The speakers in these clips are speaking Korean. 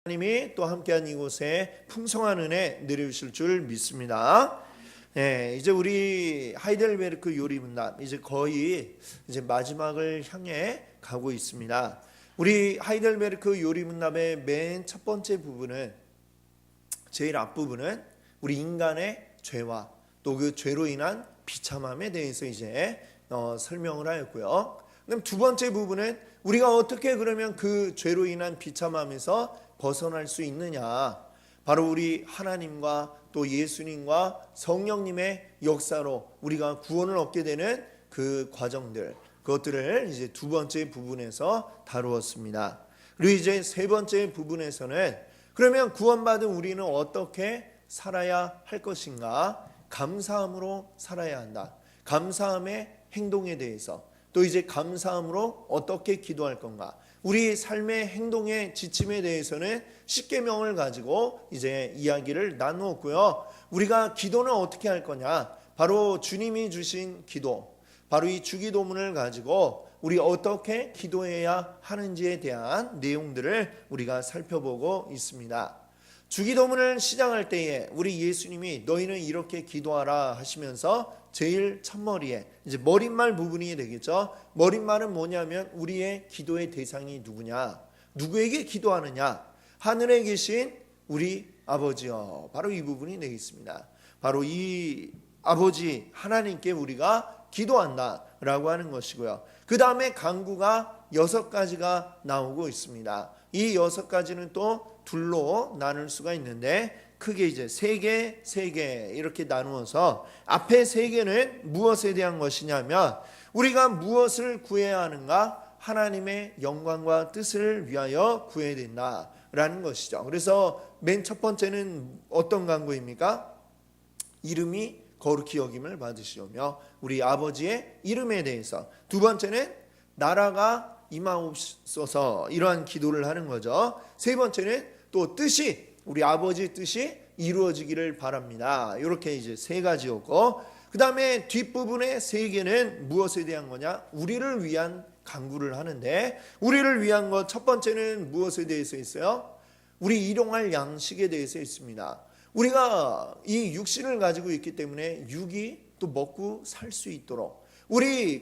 하나님이 또 함께한 이곳에 풍성한 은혜 내려주실 줄 믿습니다. 네, 이제 우리 하이델베르크 요리문답 이제 거의 마지막을 향해 가고 있습니다. 우리 하이델베르크 요리문답의 맨 첫 번째 부분은, 제일 앞부분은 우리 인간의 죄와 또 그 죄로 인한 비참함에 대해서 이제 설명을 하였고요. 그럼 두 번째 부분은 우리가 어떻게 그러면 그 죄로 인한 비참함에서 벗어날 수 있느냐, 바로 우리 하나님과 또 예수님과 성령님의 역사로 우리가 구원을 얻게 되는 그 과정들, 그것들을 이제 두 번째 부분에서 다루었습니다. 그리고 이제 세 번째 부분에서는 그러면 구원받은 우리는 어떻게 살아야 할 것인가, 감사함으로 살아야 한다, 감사함의 행동에 대해서, 또 이제 감사함으로 어떻게 기도할 건가, 우리 삶의 행동의 지침에 대해서는 십계명을 가지고 이제 이야기를 나누었고요. 우리가 기도는 어떻게 할 거냐, 바로 주님이 주신 기도, 바로 이 주기도문을 가지고 우리 어떻게 기도해야 하는지에 대한 내용들을 우리가 살펴보고 있습니다. 주기도문을 시작할 때에 우리 예수님이 너희는 이렇게 기도하라 하시면서 제일 첫머리에 이제 머릿말 부분이 되겠죠. 머릿말은 뭐냐면 우리의 기도의 대상이 누구냐, 누구에게 기도하느냐, 하늘에 계신 우리 아버지여, 바로 이 부분이 되겠습니다. 바로 이 아버지 하나님께 우리가 기도한다라고 하는 것이고요. 그 다음에 간구가 6가지가 나오고 있습니다. 이 6가지는 또 둘로 나눌 수가 있는데, 크게 이제 3개 이렇게 나누어서 앞에 3개는 무엇에 대한 것이냐면 우리가 무엇을 구해야 하는가, 하나님의 영광과 뜻을 위하여 구해야 된다라는 것이죠. 그래서 맨 첫 번째는 어떤 간구입니까? 이름이 거룩히 여김을 받으시오며 우리 아버지의 이름에 대해서. 두 번째는 나라가 임하옵소서, 이러한 기도를 하는 거죠. 세 번째는 또 뜻이, 우리 아버지 뜻이 이루어지기를 바랍니다. 이렇게 이제 3가지였고, 그 다음에 뒷부분의 3개는 무엇에 대한 거냐, 우리를 위한 간구를 하는데, 우리를 위한 것 첫 번째는 무엇에 대해서 있어요? 우리 일용할 양식에 대해서 있습니다. 우리가 이 육신을 가지고 있기 때문에 육이 또 먹고 살 수 있도록,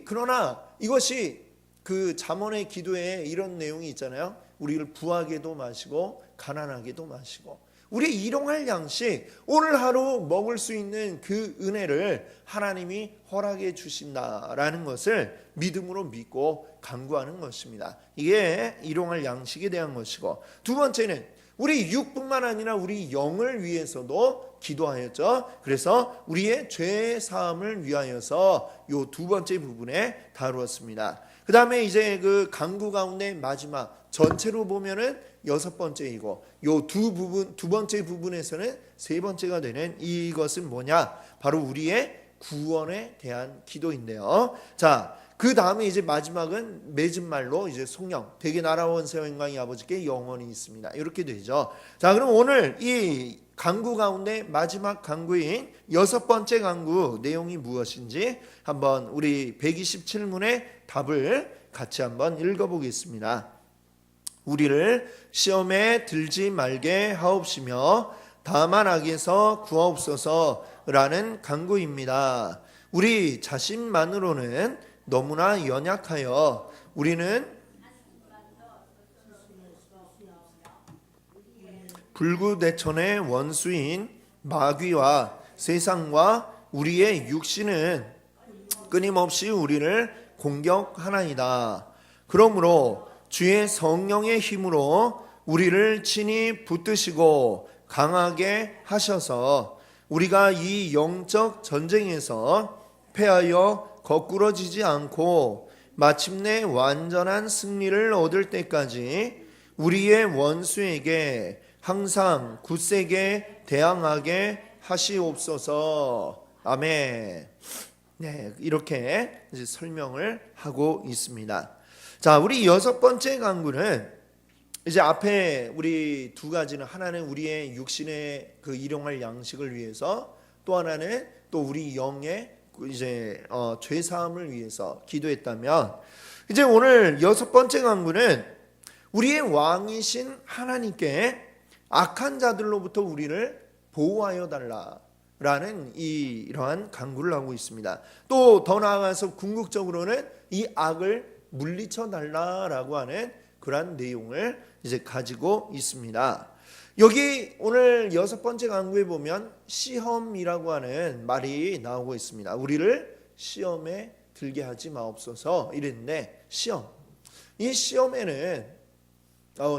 그러나 이것이 그 잠언의 기도에 이런 내용이 있잖아요. 우리를 부하게도 마시고 가난하게도 마시고, 우리 일용할 양식, 오늘 하루 먹을 수 있는 그 은혜를 하나님이 허락해 주신다라는 것을 믿음으로 믿고 간구하는 것입니다. 이게 일용할 양식에 대한 것이고, 두 번째는 우리 육뿐만 아니라 우리 영을 위해서도 기도하였죠. 그래서 우리의 죄 사함을 위하여서 요 두 번째 부분에 다루었습니다. 그 다음에 이제 그 간구 가운데 마지막, 전체로 보면은 6번째이고 요 두 번째 부분에서는 3번째가 되는 이것은 뭐냐, 바로 우리의 구원에 대한 기도인데요. 자, 그 다음에 이제 마지막은 맺은 말로 이제 송영, 되게 나라원 세와 영광이 아버지께 영원히 있습니다. 이렇게 되죠. 자, 그럼 오늘 이 간구 가운데 마지막 간구인 6번째 간구 내용이 무엇인지 한번 우리 127문의 답을 같이 한번 읽어보겠습니다. 우리를 시험에 들지 말게 하옵시며 다만 악에서 구하옵소서라는 간구입니다. 우리 자신만으로는 너무나 연약하여 우리는 불구대천의 원수인 마귀와 세상과 우리의 육신은 끊임없이 우리를 공격하나이다. 그러므로 주의 성령의 힘으로 우리를 친히 붙드시고 강하게 하셔서 우리가 이 영적 전쟁에서 패하여 거꾸러지지 않고 마침내 완전한 승리를 얻을 때까지 우리의 원수에게 항상 굳세게 대항하게 하시옵소서. 아멘. 네, 이렇게 이제 설명을 하고 있습니다. 자, 우리 6번째 간구는 이제 앞에 우리 2가지는, 하나는 우리의 육신의 그 일용할 양식을 위해서, 또 하나는 또 우리 영의 이제 죄 사함을 위해서 기도했다면, 이제 오늘 6번째 간구는 우리의 왕이신 하나님께 악한 자들로부터 우리를 보호하여 달라라는 이러한 간구를 하고 있습니다. 또 더 나아가서 궁극적으로는 이 악을 물리쳐 달라라고 하는 그러한 내용을 이제 가지고 있습니다. 여기 오늘 6번째 간구에 보면 시험이라고 하는 말이 나오고 있습니다. 우리를 시험에 들게 하지 마옵소서 이랬는데, 시험, 이 시험에는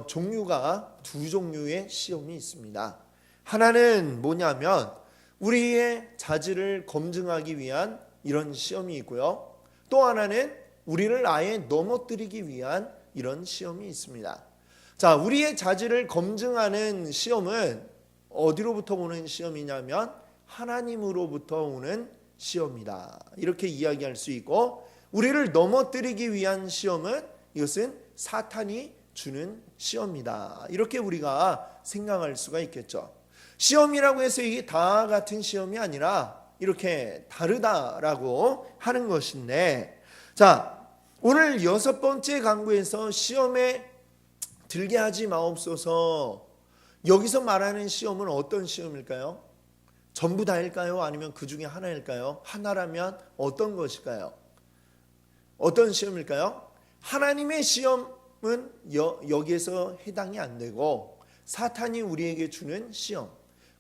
종류가 두 종류의 시험이 있습니다. 하나는 뭐냐면 우리의 자질을 검증하기 위한 이런 시험이 있고요, 또 하나는 우리를 아예 넘어뜨리기 위한 이런 시험이 있습니다. 자, 우리의 자질을 검증하는 시험은 어디로부터 오는 시험이냐면 하나님으로부터 오는 시험이다, 이렇게 이야기할 수 있고, 우리를 넘어뜨리기 위한 시험은 이것은 사탄이 주는 시험이다, 이렇게 우리가 생각할 수가 있겠죠. 시험이라고 해서 이게 다 같은 시험이 아니라 이렇게 다르다라고 하는 것인데, 자, 오늘 6번째 간구에서 시험에 들게 하지 마옵소서, 여기서 말하는 시험은 어떤 시험일까요? 전부 다일까요? 아니면 그 중에 하나일까요? 하나라면 어떤 것일까요? 어떤 시험일까요? 하나님의 시험은 여기에서 해당이 안 되고 사탄이 우리에게 주는 시험,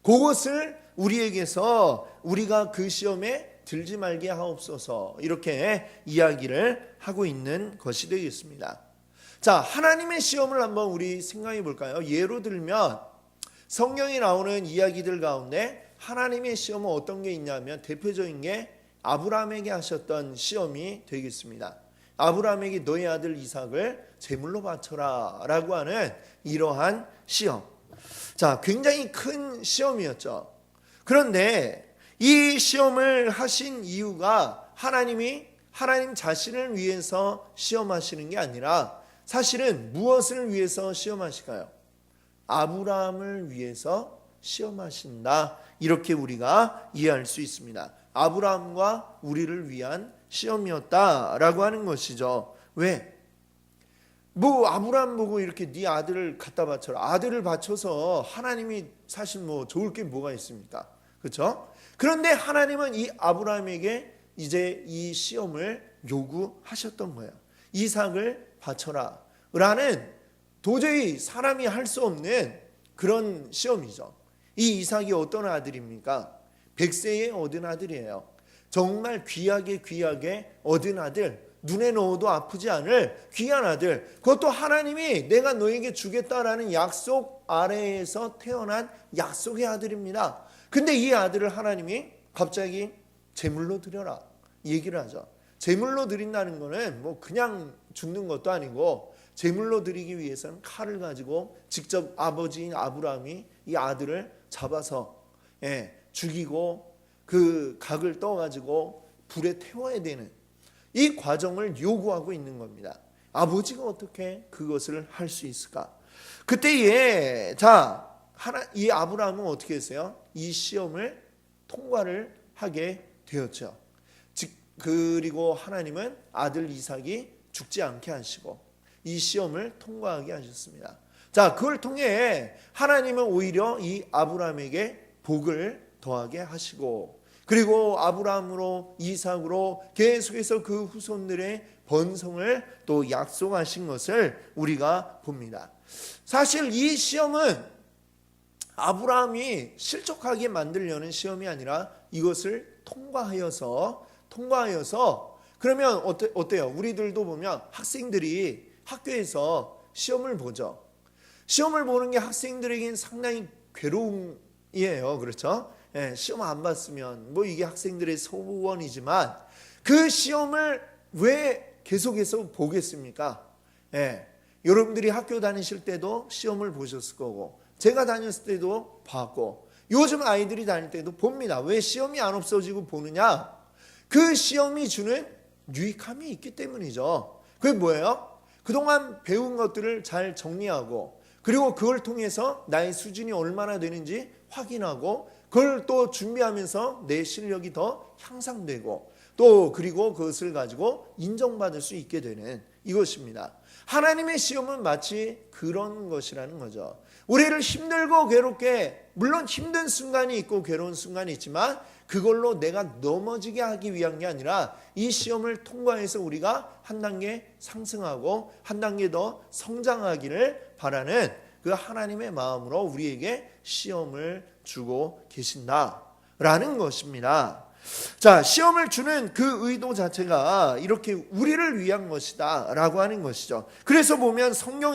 그것을 우리에게서 우리가 그 시험에 들지 말게 하옵소서, 이렇게 이야기를 하고 있는 것이 되겠습니다. 자, 하나님의 시험을 한번 우리 생각해 볼까요? 예로 들면 성경에 나오는 이야기들 가운데 하나님의 시험은 어떤 게 있냐면 대표적인 게 아브라함에게 하셨던 시험이 되겠습니다. 아브라함에게 너의 아들 이삭을 제물로 바쳐라 라고 하는 이러한 시험. 자, 굉장히 큰 시험이었죠. 그런데 이 시험을 하신 이유가 하나님 자신을 위해서 시험하시는 게 아니라 사실은 무엇을 위해서 시험하실까요? 아브라함을 위해서 시험하신다, 이렇게 우리가 이해할 수 있습니다. 아브라함과 우리를 위한 시험이었다라고 하는 것이죠. 왜? 아브라함 보고 이렇게 네 아들을 갖다 바쳐라, 아들을 바쳐서 하나님이 사실 좋을 게 뭐가 있습니까? 그렇죠? 그런데 하나님은 이 아브라함에게 이제 이 시험을 요구하셨던 거예요. 이삭을 바쳐라 라는 도저히 사람이 할 수 없는 그런 시험이죠. 이 이삭이 어떤 아들입니까? 100세에 얻은 아들이에요. 정말 귀하게 얻은 아들, 눈에 넣어도 아프지 않을 귀한 아들, 그것도 하나님이 내가 너에게 주겠다라는 약속 아래에서 태어난 약속의 아들입니다. 근데 이 아들을 하나님이 갑자기 제물로 드려라 얘기를 하죠. 제물로 드린다는 거는 그냥 죽는 것도 아니고, 제물로 드리기 위해서는 칼을 가지고 직접 아버지인 아브라함이 이 아들을 잡아서 죽이고 그 각을 떠가지고 불에 태워야 되는 이 과정을 요구하고 있는 겁니다. 아버지가 어떻게 그것을 할 수 있을까? 그때에 이 아브라함은 어떻게 했어요? 이 시험을 통과를 하게 되었죠. 그리고 하나님은 아들 이삭이 죽지 않게 하시고 이 시험을 통과하게 하셨습니다. 자, 그걸 통해 하나님은 오히려 이 아브라함에게 복을 더하게 하시고, 그리고 아브라함으로 이삭으로 계속해서 그 후손들의 번성을 또 약속하신 것을 우리가 봅니다. 사실 이 시험은 아브라함이 실족하게 만들려는 시험이 아니라 이것을 통과하여서 그러면 어때요? 우리들도 보면 학생들이 학교에서 시험을 보죠. 시험을 보는 게 학생들에게는 상당히 괴로움이에요. 그렇죠? 시험 안 봤으면 이게 학생들의 소원이지만 그 시험을 왜 계속해서 보겠습니까? 여러분들이 학교 다니실 때도 시험을 보셨을 거고, 제가 다녔을 때도 봤고, 요즘 아이들이 다닐 때도 봅니다. 왜 시험이 안 없어지고 보느냐? 그 시험이 주는 유익함이 있기 때문이죠. 그게 뭐예요? 그동안 배운 것들을 잘 정리하고, 그리고 그걸 통해서 나의 수준이 얼마나 되는지 확인하고, 그걸 또 준비하면서 내 실력이 더 향상되고, 또 그리고 그것을 가지고 인정받을 수 있게 되는 이것입니다. 하나님의 시험은 마치 그런 것이라는 거죠. 우리를 힘들고 괴롭게, 물론 힘든 순간이 있고 괴로운 순간이 있지만 그걸로 내가 넘어지게 하기 위한 게 아니라 이 시험을 통과해서 우리가 한 단계 상승하고 한 단계 더 성장하기를 바라는 그 하나님의 마음으로 우리에게 시험을 주고 계신다라는 것입니다. 자, 시험을 주는 그 의도 자체가 이렇게 우리를 위한 것이다 라고 하는 것이죠. 그래서 보면 성경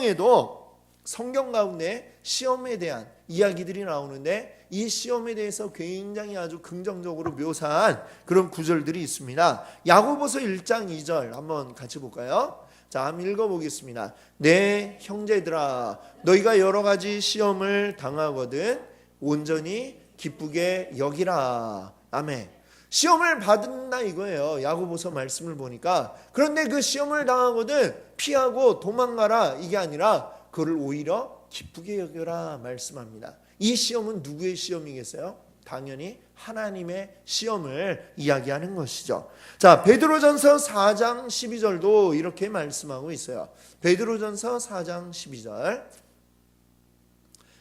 가운데 시험에 대한 이야기들이 나오는데 이 시험에 대해서 굉장히 아주 긍정적으로 묘사한 그런 구절들이 있습니다. 야고보서 1장 2절 한번 같이 볼까요? 자, 한번 읽어보겠습니다. 내 형제들아, 너희가 여러 가지 시험을 당하거든 온전히 기쁘게 여기라. 아멘. 시험을 받는다 이거예요. 야고보서 말씀을 보니까. 그런데 그 시험을 당하거든 피하고 도망가라 이게 아니라 그를 오히려 기쁘게 여겨라 말씀합니다. 이 시험은 누구의 시험이겠어요? 당연히 하나님의 시험을 이야기하는 것이죠. 자, 베드로전서 4장 12절도 이렇게 말씀하고 있어요. 베드로전서 4장 12절.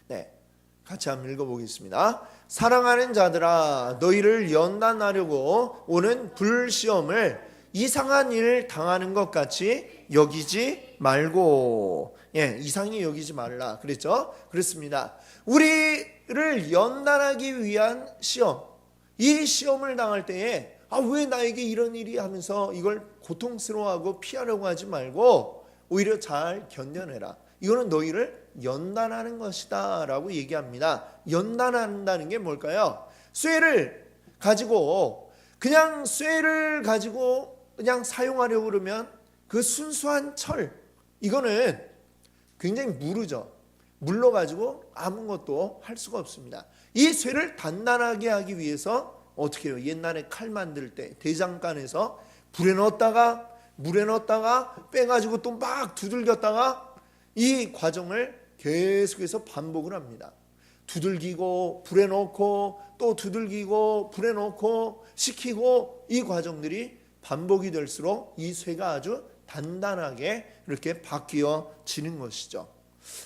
네, 같이 한번 읽어보겠습니다. 사랑하는 자들아, 너희를 연단하려고 오는 불시험을 이상한 일 당하는 것 같이 여기지 말고, 이상히 여기지 말라 그랬죠? 그렇습니다. 우리를 연단하기 위한 시험, 이 시험을 당할 때에 왜 나에게 이런 일이 하면서 이걸 고통스러워하고 피하려고 하지 말고 오히려 잘 견뎌내라. 이거는 너희를 연단하는 것이다 라고 얘기합니다. 연단한다는 게 뭘까요? 쇠를 가지고 그냥 사용하려고 그러면 그 순수한 철, 이거는 굉장히 무르죠. 물러가지고 아무것도 할 수가 없습니다. 이 쇠를 단단하게 하기 위해서 어떻게 해요? 옛날에 칼 만들 때 대장간에서 불에 넣었다가 물에 넣었다가 빼가지고 또 막 두들겼다가 이 과정을 계속해서 반복을 합니다. 두들기고 불에 넣고 또 두들기고 불에 넣고 식히고 이 과정들이 반복이 될수록 이 쇠가 아주 단단하게 이렇게 바뀌어지는 것이죠.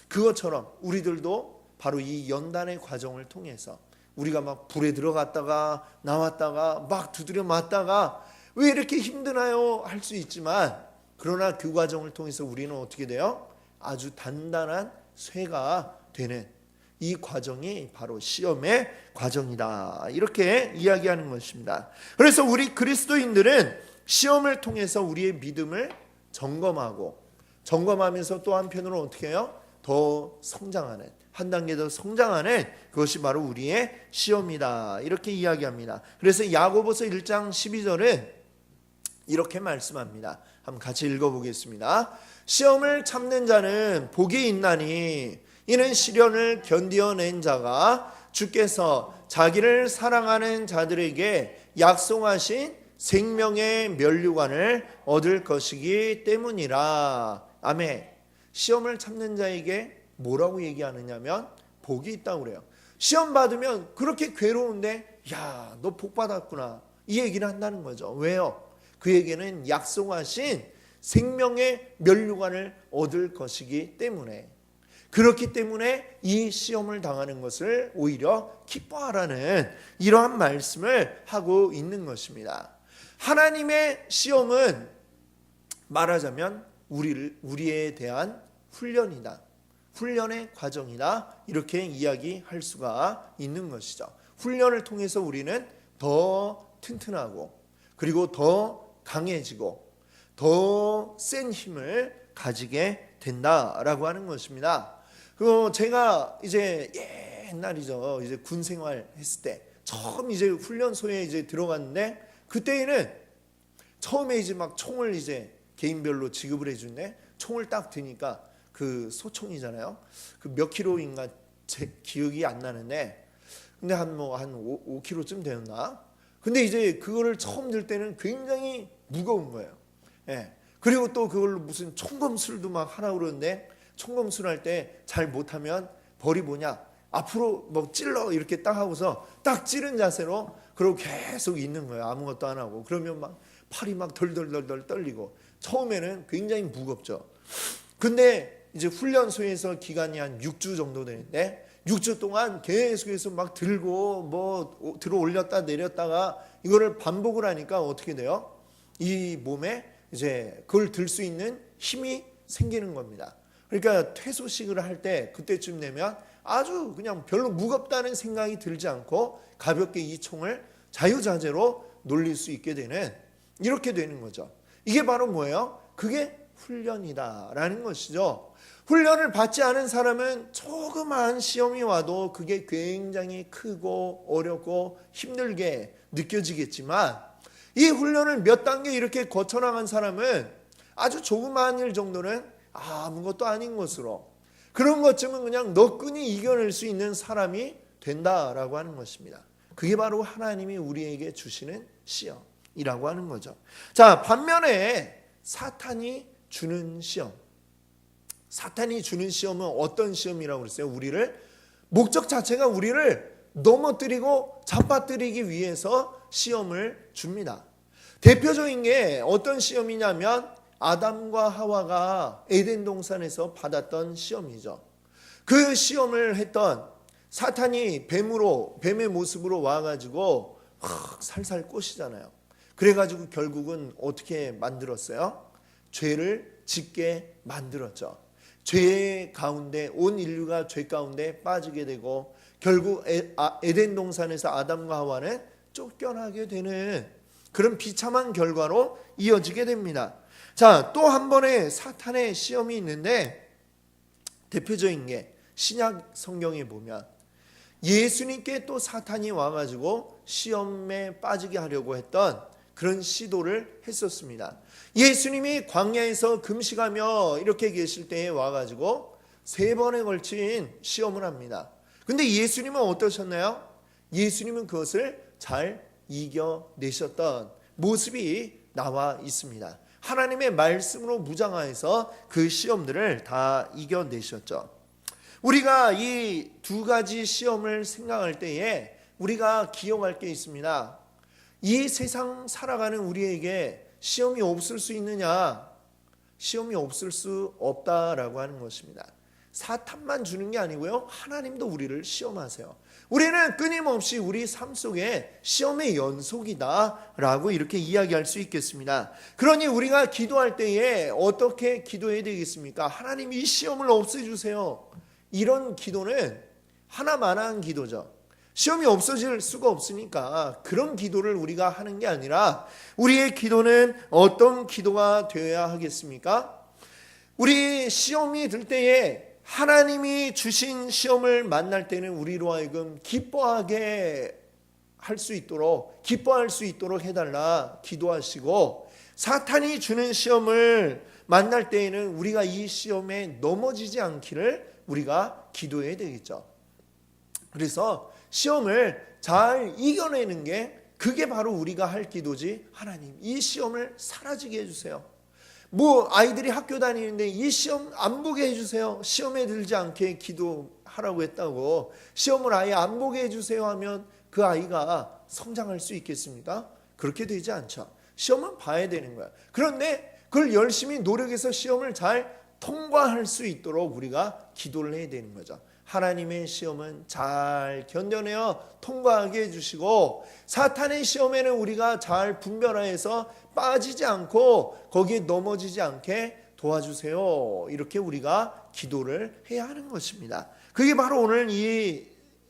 그것처럼 우리들도 바로 이 연단의 과정을 통해서 우리가 막 불에 들어갔다가 나왔다가 막 두드려 맞다가 왜 이렇게 힘드나요? 할 수 있지만 그러나 그 과정을 통해서 우리는 어떻게 돼요? 아주 단단한 쇠가 되는 이 과정이 바로 시험의 과정이다. 이렇게 이야기하는 것입니다. 그래서 우리 그리스도인들은 시험을 통해서 우리의 믿음을 점검하면서 또 한편으로 어떻게 해요? 더 성장하는, 한 단계 더 성장하는 그것이 바로 우리의 시험이다. 이렇게 이야기합니다. 그래서 야고보서 1장 12절은 이렇게 말씀합니다. 한번 같이 읽어보겠습니다. 시험을 참는 자는 복이 있나니 이는 시련을 견디어낸 자가 주께서 자기를 사랑하는 자들에게 약속하신 생명의 면류관을 얻을 것이기 때문이라. 아멘. 시험을 참는 자에게 뭐라고 얘기하느냐면 복이 있다고 그래요. 시험 받으면 그렇게 괴로운데 야, 너 복 받았구나 이 얘기를 한다는 거죠. 왜요? 그에게는 약속하신 생명의 면류관을 얻을 것이기 때문에, 그렇기 때문에 이 시험을 당하는 것을 오히려 기뻐하라는 이러한 말씀을 하고 있는 것입니다. 하나님의 시험은 말하자면 우리에 대한 훈련이다. 훈련의 과정이다. 이렇게 이야기할 수가 있는 것이죠. 훈련을 통해서 우리는 더 튼튼하고 그리고 더 강해지고 더 센 힘을 가지게 된다라고 하는 것입니다. 제가 이제 옛날이죠. 이제 군 생활 했을 때 처음 이제 훈련소에 이제 들어갔는데 그때에는 처음에 이제 막 총을 이제 개인별로 지급을 해주는데 총을 딱 드니까 그 소총이잖아요. 그 몇 킬로인가 제 기억이 안 나는데 근데 한 5킬로쯤 되었나? 근데 이제 그거를 처음 들 때는 굉장히 무거운 거예요. 그리고 또 그걸로 무슨 총검술도 막 하나 그러는데 총검술 할 때 잘 못하면 벌이 뭐냐? 앞으로 뭐 찔러 이렇게 딱 하고서 딱 찌른 자세로 그러고 계속 있는 거예요. 아무것도 안 하고. 그러면 막 팔이 막 덜덜덜덜 떨리고 처음에는 굉장히 무겁죠. 근데 이제 훈련소에서 기간이 한 6주 정도 되는데 6주 동안 계속해서 막 들고 뭐 들어 올렸다 내렸다가 이거를 반복을 하니까 어떻게 돼요? 이 몸에 이제 그걸 들 수 있는 힘이 생기는 겁니다. 그러니까 퇴소식을 할 때 그때쯤 되면 아주 그냥 별로 무겁다는 생각이 들지 않고 가볍게 이 총을 자유자재로 놀릴 수 있게 되는, 이렇게 되는 거죠. 이게 바로 뭐예요? 그게 훈련이다라는 것이죠. 훈련을 받지 않은 사람은 조그마한 시험이 와도 그게 굉장히 크고 어렵고 힘들게 느껴지겠지만, 이 훈련을 몇 단계 이렇게 거쳐나간 사람은 아주 조그마한 일 정도는 아무것도 아닌 것으로, 그런 것쯤은 그냥 너끈히 이겨낼 수 있는 사람이 된다라고 하는 것입니다. 그게 바로 하나님이 우리에게 주시는 시험이라고 하는 거죠. 자, 반면에 사탄이 주는 시험, 사탄이 주는 시험은 어떤 시험이라고 그랬어요? 우리를, 목적 자체가 우리를 넘어뜨리고 잡아뜨리기 위해서 시험을 줍니다. 대표적인 게 어떤 시험이냐면 아담과 하와가 에덴 동산에서 받았던 시험이죠. 그 시험을 했던 사탄이 뱀의 모습으로 와가지고 살살 꼬시잖아요. 그래가지고 결국은 어떻게 만들었어요? 죄를 짓게 만들었죠. 죄 가운데, 온 인류가 죄 가운데 빠지게 되고 결국 에덴 동산에서 아담과 하와는 쫓겨나게 되는 그런 비참한 결과로 이어지게 됩니다. 자, 또 한 번의 사탄의 시험이 있는데 대표적인 게 신약 성경에 보면 예수님께 또 사탄이 와가지고 시험에 빠지게 하려고 했던 그런 시도를 했었습니다. 예수님이 광야에서 금식하며 이렇게 계실 때에 와가지고 3번에 걸친 시험을 합니다. 근데 예수님은 어떠셨나요? 예수님은 그것을 잘 이겨내셨던 모습이 나와 있습니다. 하나님의 말씀으로 무장하여서 그 시험들을 다 이겨내셨죠. 우리가 이 두 가지 시험을 생각할 때에 우리가 기억할 게 있습니다. 이 세상 살아가는 우리에게 시험이 없을 수 있느냐? 시험이 없을 수 없다라고 하는 것입니다. 사탄만 주는 게 아니고요, 하나님도 우리를 시험하세요. 우리는 끊임없이 우리 삶 속에 시험의 연속이다라고 이렇게 이야기할 수 있겠습니다. 그러니 우리가 기도할 때에 어떻게 기도해야 되겠습니까? 하나님, 이 시험을 없애주세요. 이런 기도는 하나만한 기도죠. 시험이 없어질 수가 없으니까 그런 기도를 우리가 하는 게 아니라, 우리의 기도는 어떤 기도가 되어야 하겠습니까? 우리 시험이 들 때에 하나님이 주신 시험을 만날 때는 우리로 하여금 기뻐하게 할 수 있도록, 기뻐할 수 있도록 해달라 기도하시고, 사탄이 주는 시험을 만날 때에는 우리가 이 시험에 넘어지지 않기를 우리가 기도해야 되겠죠. 그래서 시험을 잘 이겨내는 게, 그게 바로 우리가 할 기도지. 하나님, 이 시험을 사라지게 해주세요. 뭐 아이들이 학교 다니는데 이 시험 안 보게 해주세요. 시험에 들지 않게 기도하라고 했다고 시험을 아예 안 보게 해주세요 하면 그 아이가 성장할 수 있겠습니까? 그렇게 되지 않죠. 시험은 봐야 되는 거야. 그런데 그걸 열심히 노력해서 시험을 잘 통과할 수 있도록 우리가 기도를 해야 되는 거죠. 하나님의 시험은 잘 견뎌내어 통과하게 해주시고, 사탄의 시험에는 우리가 잘 분별하여서 빠지지 않고 거기에 넘어지지 않게 도와주세요. 이렇게 우리가 기도를 해야 하는 것입니다. 그게 바로 오늘 이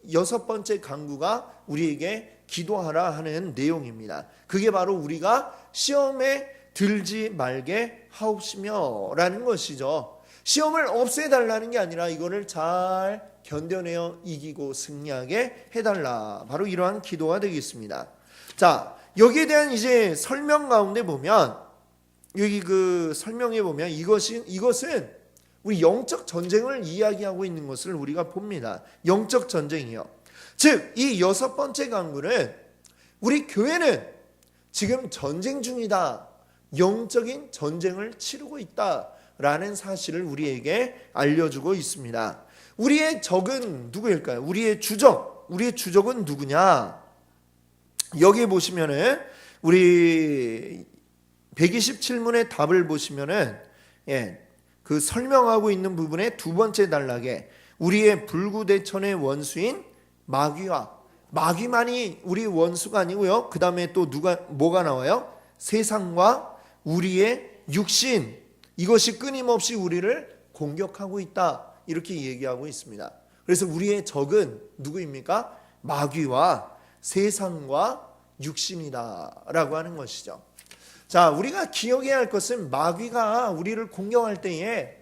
6번째 강구가 우리에게 기도하라 하는 내용입니다. 그게 바로 우리가 시험에 들지 말게 하옵시며 라는 것이죠. 시험을 없애달라는 게 아니라 이거를 잘 견뎌내어 이기고 승리하게 해달라, 바로 이러한 기도가 되겠습니다. 자, 여기에 대한 이제 설명 가운데 보면, 여기 그 설명에 보면 이것은 우리 영적 전쟁을 이야기하고 있는 것을 우리가 봅니다. 영적 전쟁이요. 즉, 이 6번째 강구는 우리 교회는 지금 전쟁 중이다, 영적인 전쟁을 치르고 있다라는 사실을 우리에게 알려주고 있습니다. 우리의 적은 누구일까요? 우리의 주적은 누구냐? 여기 보시면은 우리 127문의 답을 보시면은 그 설명하고 있는 부분의 두 번째 단락에 우리의 불구대천의 원수인 마귀만이 우리 원수가 아니고요. 그 다음에 또 뭐가 나와요? 세상과 우리의 육신, 이것이 끊임없이 우리를 공격하고 있다, 이렇게 얘기하고 있습니다. 그래서 우리의 적은 누구입니까? 마귀와 세상과 육신이다 라고 하는 것이죠. 자, 우리가 기억해야 할 것은 마귀가 우리를 공격할 때에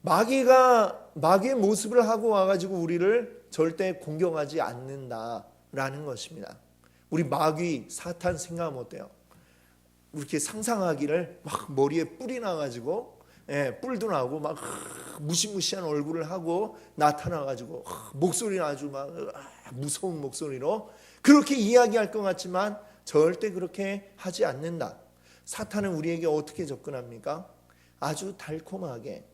마귀의 모습을 하고 와가지고 우리를 절대 공격하지 않는다라는 것입니다. 우리 마귀 사탄 생각하면 어때요? 이렇게 상상하기를 막 머리에 뿔이 나가지고, 뿔도 나고 막 무시무시한 얼굴을 하고 나타나가지고 목소리는 아주 막 무서운 목소리로 그렇게 이야기할 것 같지만 절대 그렇게 하지 않는다. 사탄은 우리에게 어떻게 접근합니까? 아주 달콤하게,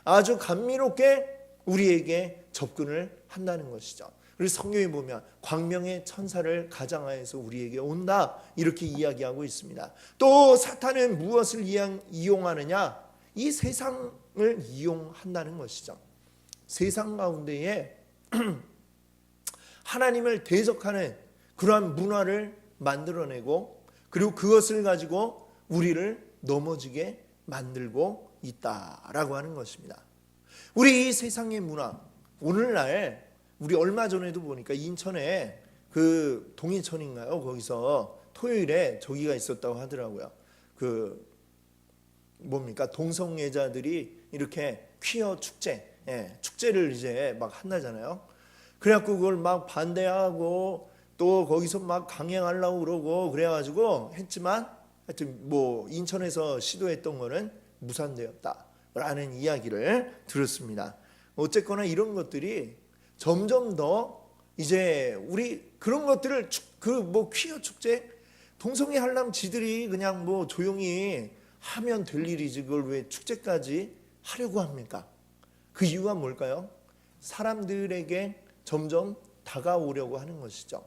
아주 감미롭게 우리에게 접근을 한다는 것이죠. 그래서 성경에 보면 광명의 천사를 가장하여서 우리에게 온다, 이렇게 이야기하고 있습니다. 또 사탄은 무엇을 이용하느냐? 이 세상을 이용한다는 것이죠. 세상 가운데에 하나님을 대적하는 그러한 문화를 만들어내고, 그리고 그것을 가지고 우리를 넘어지게 만들고 있다라고 하는 것입니다. 우리 이 세상의 문화, 오늘날 우리 얼마 전에도 보니까 인천에 그 동인천인가요? 거기서 토요일에 저기가 있었다고 하더라고요. 그 뭡니까? 동성애자들이 이렇게 퀴어 축제, 축제를 이제 막 한다잖아요. 그래갖고 그걸 막 반대하고 또 거기서 막 강행하려고 그러고 그래가지고 했지만, 하여튼 뭐 인천에서 시도했던 거는 무산되었다라는 이야기를 들었습니다. 어쨌거나 이런 것들이 점점 더 이제 우리 그런 것들을 그 뭐 퀴어 축제, 동성애 하려면 지들이 그냥 뭐 조용히 하면 될 일이지 그걸 왜 축제까지 하려고 합니까? 그 이유가 뭘까요? 사람들에게 점점 다가오려고 하는 것이죠.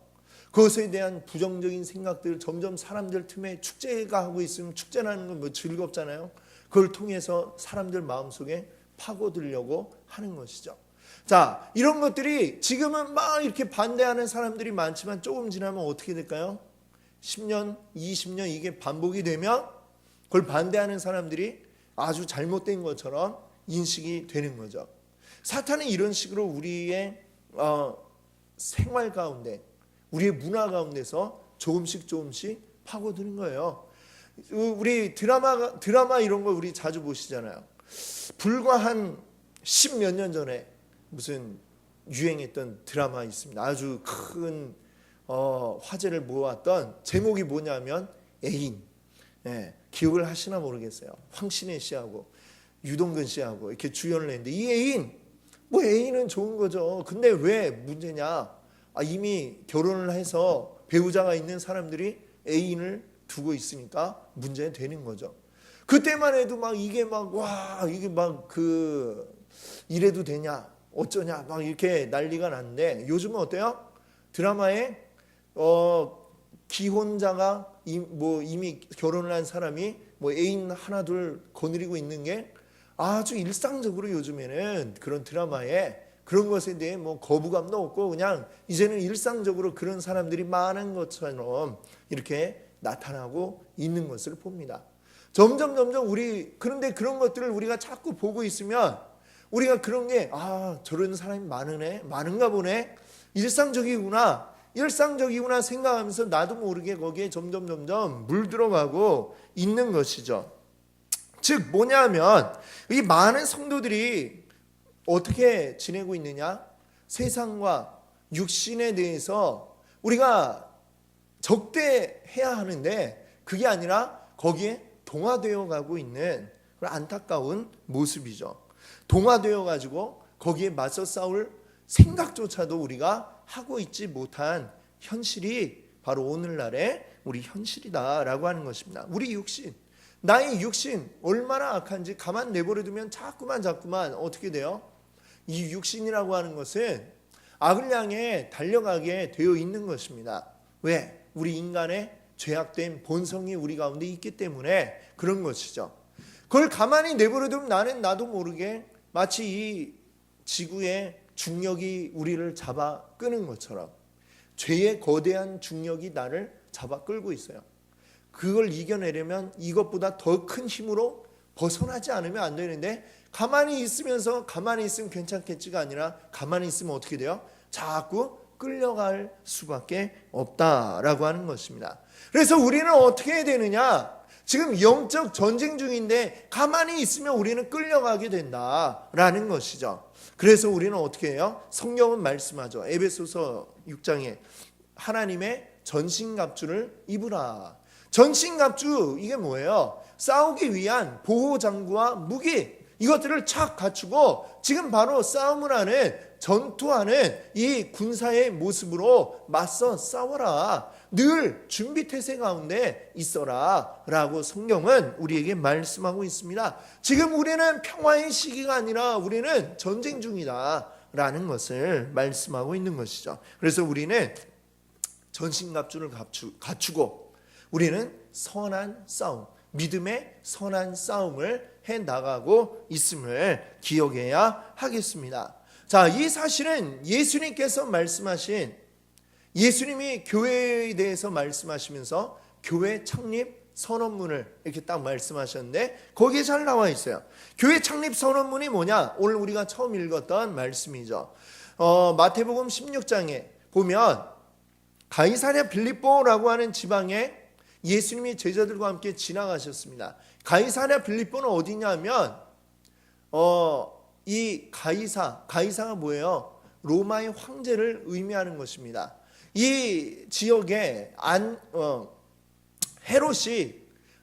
그것에 대한 부정적인 생각들, 점점 사람들 틈에 축제가 하고 있으면 축제라는 건 뭐 즐겁잖아요. 그걸 통해서 사람들 마음속에 파고들려고 하는 것이죠. 자, 이런 것들이 지금은 막 이렇게 반대하는 사람들이 많지만 조금 지나면 어떻게 될까요? 10년, 20년 이게 반복이 되면 그걸 반대하는 사람들이 아주 잘못된 것처럼 인식이 되는 거죠. 사탄은 이런 식으로 우리의 생활 가운데, 우리의 문화 가운데서 조금씩 파고드는 거예요. 우리 드라마 이런 거 우리 자주 보시잖아요. 불과 한 10몇 년 전에 무슨 유행했던 드라마 있습니다. 아주 큰 화제를 모았던 제목이 뭐냐면 애인. 기억을 하시나 모르겠어요. 황신혜 씨하고 유동근 씨하고 이렇게 주연을 했는데, 이 애인, 뭐 애인은 좋은 거죠. 근데 왜 문제냐? 이미 결혼을 해서 배우자가 있는 사람들이 애인을 두고 있으니까 문제가 되는 거죠. 그때만 해도 막 이게 막 이게 막 이래도 되냐 어쩌냐 막 이렇게 난리가 났는데, 요즘은 어때요? 드라마에 기혼자가 이미 결혼을 한 사람이 뭐 애인 하나 둘 거느리고 있는 게 아주 일상적으로 요즘에는 그런 드라마에 그런 것에 대해 뭐 거부감도 없고 그냥 이제는 일상적으로 그런 사람들이 많은 것처럼 이렇게 나타나고 있는 것을 봅니다. 점점 그런데 그런 것들을 우리가 자꾸 보고 있으면 우리가 그런 게 저런 사람이 많은가 보네, 일상적이구나 생각하면서 나도 모르게 거기에 점점 물들어가고 있는 것이죠. 즉 뭐냐면 이 많은 성도들이 어떻게 지내고 있느냐? 세상과 육신에 대해서 우리가 적대해야 하는데 그게 아니라 거기에 동화되어 가고 있는 그런 안타까운 모습이죠. 동화되어 가지고 거기에 맞서 싸울 생각조차도 우리가 하고 있지 못한 현실이 바로 오늘날의 우리 현실이다라고 하는 것입니다. 우리 육신, 나의 육신 얼마나 악한지 가만 내버려 두면 자꾸만 어떻게 돼요? 이 육신이라고 하는 것은 악을 향해 달려가게 되어 있는 것입니다. 왜? 우리 인간의 죄악된 본성이 우리 가운데 있기 때문에 그런 것이죠. 그걸 가만히 내버려두면 나는 나도 모르게 마치 이 지구의 중력이 우리를 잡아 끄는 것처럼 죄의 거대한 중력이 나를 잡아 끌고 있어요. 그걸 이겨내려면 이것보다 더 큰 힘으로 벗어나지 않으면 안 되는데, 가만히 있으면서 가만히 있으면 괜찮겠지가 아니라 가만히 있으면 어떻게 돼요? 자꾸 끌려갈 수밖에 없다라고 하는 것입니다. 그래서 우리는 어떻게 해야 되느냐? 지금 영적 전쟁 중인데 가만히 있으면 우리는 끌려가게 된다라는 것이죠. 그래서 우리는 어떻게 해요? 성경은 말씀하죠. 에베소서 6장에 하나님의 전신갑주를 입으라. 전신갑주, 이게 뭐예요? 싸우기 위한 보호장구와 무기, 이것들을 착 갖추고 지금 바로 싸움을 하는, 전투하는 이 군사의 모습으로 맞서 싸워라. 늘 준비태세 가운데 있어라 라고 성경은 우리에게 말씀하고 있습니다. 지금 우리는 평화의 시기가 아니라 우리는 전쟁 중이다 라는 것을 말씀하고 있는 것이죠. 그래서 우리는 전신갑주를 갖추고 우리는 선한 싸움, 믿음의 선한 싸움을 해나가고 있음을 기억해야 하겠습니다. 자, 이 사실은 예수님께서 말씀하신, 예수님이 교회에 대해서 말씀하시면서 교회 창립 선언문을 이렇게 딱 말씀하셨는데 거기에 잘 나와 있어요. 교회 창립 선언문이 뭐냐? 오늘 우리가 처음 읽었던 말씀이죠. 마태복음 16장에 보면 가이사랴 빌립보라고 하는 지방에 예수님이 제자들과 함께 지나가셨습니다. 가이사랴 빌립보는 어디냐면 이 가이사가 뭐예요? 로마의 황제를 의미하는 것입니다. 이 지역에 헤롯이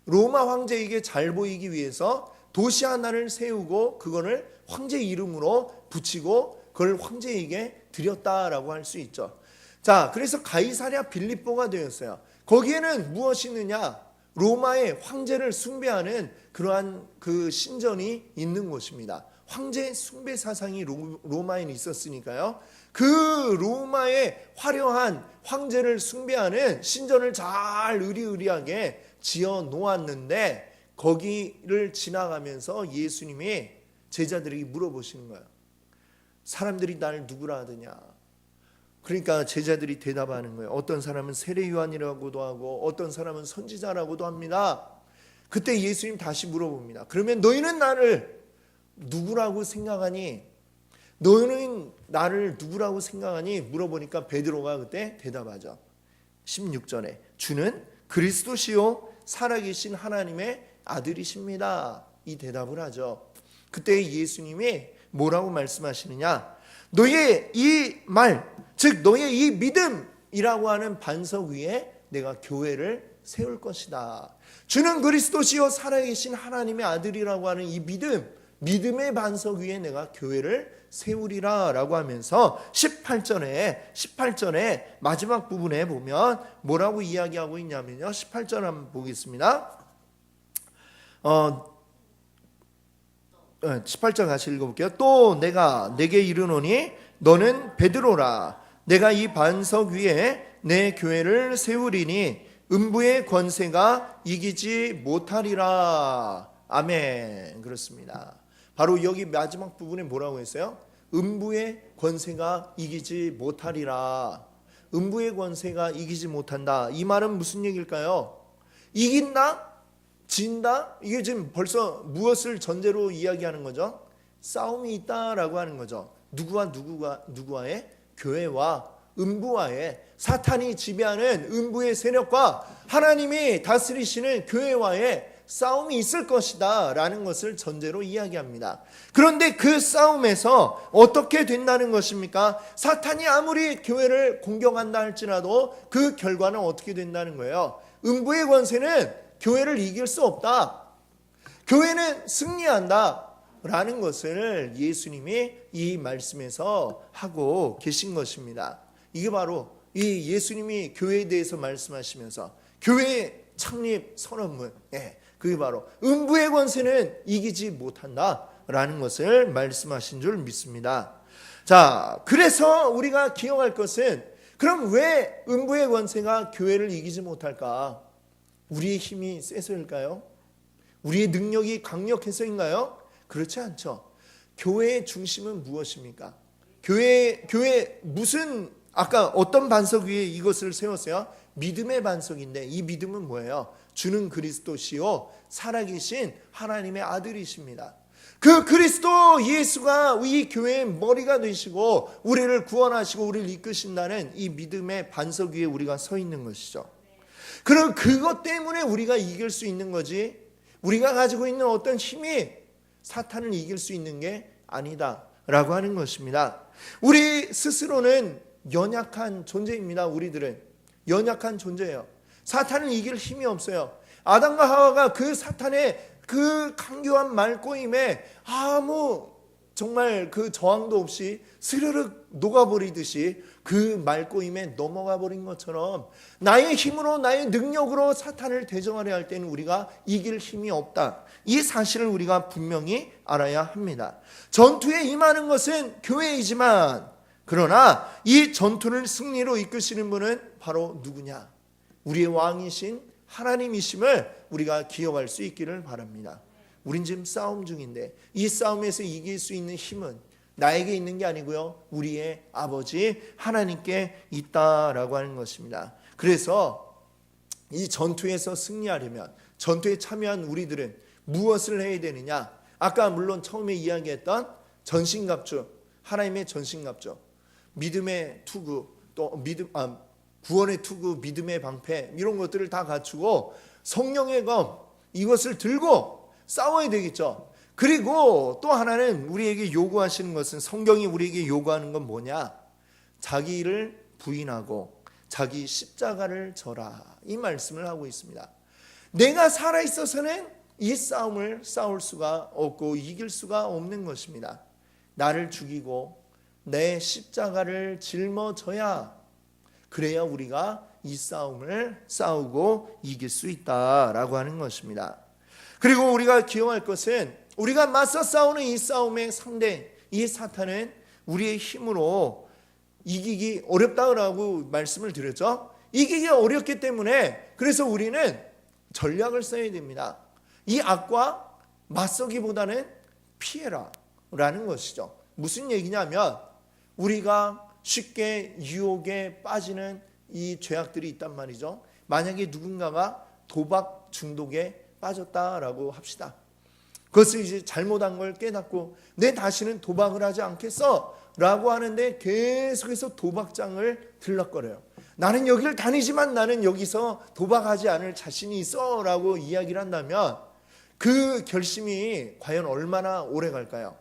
로마 황제에게 잘 보이기 위해서 도시 하나를 세우고 그거를 황제 이름으로 붙이고 그걸 황제에게 드렸다라고 할 수 있죠. 자, 그래서 가이사랴 빌립보가 되었어요. 거기에는 무엇이 있느냐? 로마의 황제를 숭배하는 그러한 그 신전이 있는 곳입니다. 황제 숭배 사상이 로마에 있었으니까요. 그 로마의 화려한 황제를 숭배하는 신전을 잘 의리의리하게 지어 놓았는데 거기를 지나가면서 예수님이 제자들에게 물어보시는 거예요. 사람들이 날 누구라 하느냐? 그러니까 제자들이 대답하는 거예요. 어떤 사람은 세례 요한이라고도 하고 어떤 사람은 선지자라고도 합니다. 그때 예수님 다시 물어봅니다. 그러면 너희는 나를 누구라고 생각하니? 너희는 나를 누구라고 생각하니? 물어보니까 베드로가 그때 대답하죠. 16절에 주는 그리스도시요 살아계신 하나님의 아들이십니다. 이 대답을 하죠. 그때 예수님이 뭐라고 말씀하시느냐? 너의 이 말, 즉 너의 이 믿음이라고 하는 반석 위에 내가 교회를 세울 것이다. 주는 그리스도시요 살아계신 하나님의 아들이라고 하는 이 믿음의 반석 위에 내가 교회를 세우리라 라고 하면서 18절에 마지막 부분에 보면 뭐라고 이야기하고 있냐면요. 18절 한번 보겠습니다. 18절 같이 읽어볼게요. 또 내가 내게 이르노니 너는 베드로라. 내가 이 반석 위에 내 교회를 세우리니 음부의 권세가 이기지 못하리라. 아멘. 그렇습니다. 바로 여기 마지막 부분에 뭐라고 했어요? 음부의 권세가 이기지 못하리라. 음부의 권세가 이기지 못한다. 이 말은 무슨 얘기일까요? 이긴다? 진다? 이게 지금 벌써 무엇을 전제로 이야기하는 거죠? 싸움이 있다라고 하는 거죠. 누구와의? 교회와 음부와의, 사탄이 지배하는 음부의 세력과 하나님이 다스리시는 교회와의 싸움이 있을 것이다 라는 것을 전제로 이야기합니다. 그런데 그 싸움에서 어떻게 된다는 것입니까? 사탄이 아무리 교회를 공격한다 할지라도 그 결과는 어떻게 된다는 거예요? 음부의 권세는 교회를 이길 수 없다. 교회는 승리한다 라는 것을 예수님이 이 말씀에서 하고 계신 것입니다. 이게 바로 이 예수님이 교회에 대해서 말씀하시면서 교회 창립 선언문, 그게 바로 음부의 권세는 이기지 못한다 라는 것을 말씀하신 줄 믿습니다. 자, 그래서 우리가 기억할 것은, 그럼 왜 음부의 권세가 교회를 이기지 못할까? 우리의 힘이 세서일까요? 우리의 능력이 강력해서인가요? 그렇지 않죠. 교회의 중심은 무엇입니까? 교회 무슨 아까 어떤 반석 위에 이것을 세웠어요? 믿음의 반석인데 이 믿음은 뭐예요? 주는 그리스도시요 살아계신 하나님의 아들이십니다. 그 그리스도 예수가 이 교회의 머리가 되시고 우리를 구원하시고 우리를 이끄신다는 이 믿음의 반석 위에 우리가 서 있는 것이죠. 그럼 그것 때문에 우리가 이길 수 있는 거지, 우리가 가지고 있는 어떤 힘이 사탄을 이길 수 있는 게 아니다라고 하는 것입니다. 우리 스스로는 연약한 존재입니다. 우리들은 연약한 존재예요. 사탄을 이길 힘이 없어요. 아담과 하와가 그 사탄의 그 강교한 말꼬임에 아무 정말 그 저항도 없이 스르륵 녹아버리듯이 그 말꼬임에 넘어가 버린 것처럼 나의 힘으로 나의 능력으로 사탄을 대적하려 할 때는 우리가 이길 힘이 없다. 이 사실을 우리가 분명히 알아야 합니다. 전투에 임하는 것은 교회이지만 그러나 이 전투를 승리로 이끄시는 분은 바로 누구냐? 우리의 왕이신 하나님이심을 우리가 기억할 수 있기를 바랍니다. 우린 지금 싸움 중인데 이 싸움에서 이길 수 있는 힘은 나에게 있는 게 아니고요, 우리의 아버지 하나님께 있다라고 하는 것입니다. 그래서 이 전투에서 승리하려면, 전투에 참여한 우리들은 무엇을 해야 되느냐? 아까 물론 처음에 이야기했던 전신갑주, 하나님의 전신갑주, 믿음의 투구, 또 구원의 투구, 믿음의 방패, 이런 것들을 다 갖추고 성령의 검, 이것을 들고 싸워야 되겠죠. 그리고 또 하나는 우리에게 요구하시는 것은, 성경이 우리에게 요구하는 건 뭐냐? 자기를 부인하고 자기 십자가를 져라, 이 말씀을 하고 있습니다. 내가 살아있어서는 이 싸움을 싸울 수가 없고 이길 수가 없는 것입니다. 나를 죽이고 내 십자가를 짊어져야, 그래야 우리가 이 싸움을 싸우고 이길 수 있다라고 하는 것입니다. 그리고 우리가 기억할 것은, 우리가 맞서 싸우는 이 싸움의 상대, 이 사탄은 우리의 힘으로 이기기 어렵다라고 말씀을 드렸죠. 이기기 어렵기 때문에 그래서 우리는 전략을 써야 됩니다. 이 악과 맞서기보다는 피해라 라는 것이죠. 무슨 얘기냐면, 우리가 쉽게 유혹에 빠지는 이 죄악들이 있단 말이죠. 만약에 누군가가 도박 중독에 빠졌다라고 합시다. 그것을 이제 잘못한 걸 깨닫고 내 다시는 도박을 하지 않겠어 라고 하는데 계속해서 도박장을 들락거려요. 나는 여기를 다니지만 나는 여기서 도박하지 않을 자신이 있어 라고 이야기를 한다면 그 결심이 과연 얼마나 오래 갈까요?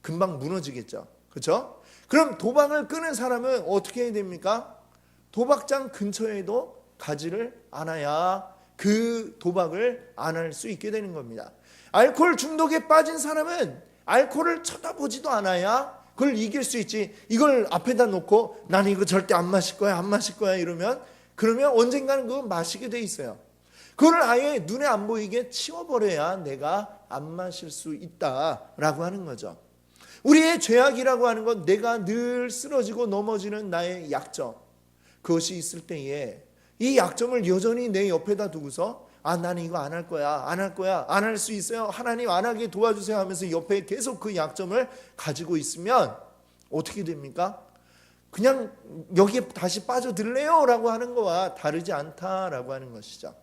금방 무너지겠죠. 그렇죠? 그럼 도박을 끄는 사람은 어떻게 해야 됩니까? 도박장 근처에도 가지를 않아야 그 도박을 안 할 수 있게 되는 겁니다. 알코올 중독에 빠진 사람은 알코올을 쳐다보지도 않아야 그걸 이길 수 있지. 이걸 앞에다 놓고 나는 이거 절대 안 마실 거야, 안 마실 거야 이러면, 그러면 언젠가는 그거 마시게 돼 있어요. 그걸 아예 눈에 안 보이게 치워버려야 내가 안 마실 수 있다라고 하는 거죠. 우리의 죄악이라고 하는 건 내가 늘 쓰러지고 넘어지는 나의 약점, 그것이 있을 때에 이 약점을 여전히 내 옆에다 두고서 나는 이거 안 할 거야, 안 할 거야, 안 할 수 있어요, 하나님 안 하게 도와주세요 하면서 옆에 계속 그 약점을 가지고 있으면 어떻게 됩니까? 그냥 여기에 다시 빠져들래요 라고 하는 거와 다르지 않다라고 하는 것이죠.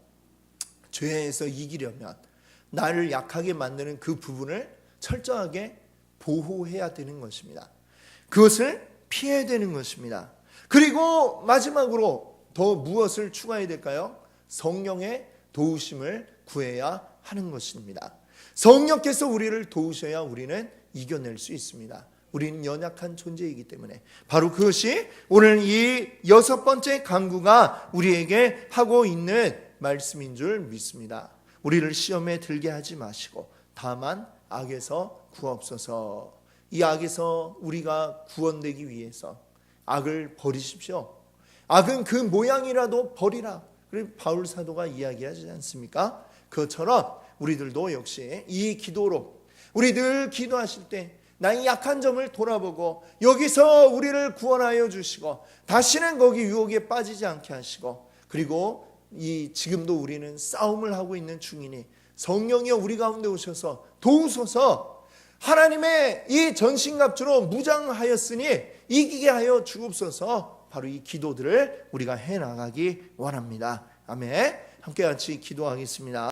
죄에서 이기려면 나를 약하게 만드는 그 부분을 철저하게 보호해야 되는 것입니다. 그것을 피해야 되는 것입니다. 그리고 마지막으로 더 무엇을 추가해야 될까요? 성령의 도우심을 구해야 하는 것입니다. 성령께서 우리를 도우셔야 우리는 이겨낼 수 있습니다. 우리는 연약한 존재이기 때문에 바로 그것이 오늘 이 6번째 강구가 우리에게 하고 있는 말씀인 줄 믿습니다. 우리를 시험에 들게 하지 마시고 다만 악에서 구하옵소서. 이 악에서 우리가 구원되기 위해서 악을 버리십시오. 악은 그 모양이라도 버리라. 그리고 바울 사도가 이야기하지 않습니까? 그것처럼 우리들도 역시 이 기도로, 우리 늘 기도하실 때 나의 약한 점을 돌아보고 여기서 우리를 구원하여 주시고 다시는 거기 유혹에 빠지지 않게 하시고, 그리고 지금도 우리는 싸움을 하고 있는 중이니 성령이여 우리 가운데 오셔서 도우소서. 하나님의 이 전신갑주로 무장하였으니 이기게 하여 주옵소서. 바로 이 기도들을 우리가 해나가기 원합니다. 아멘. 함께 같이 기도하겠습니다.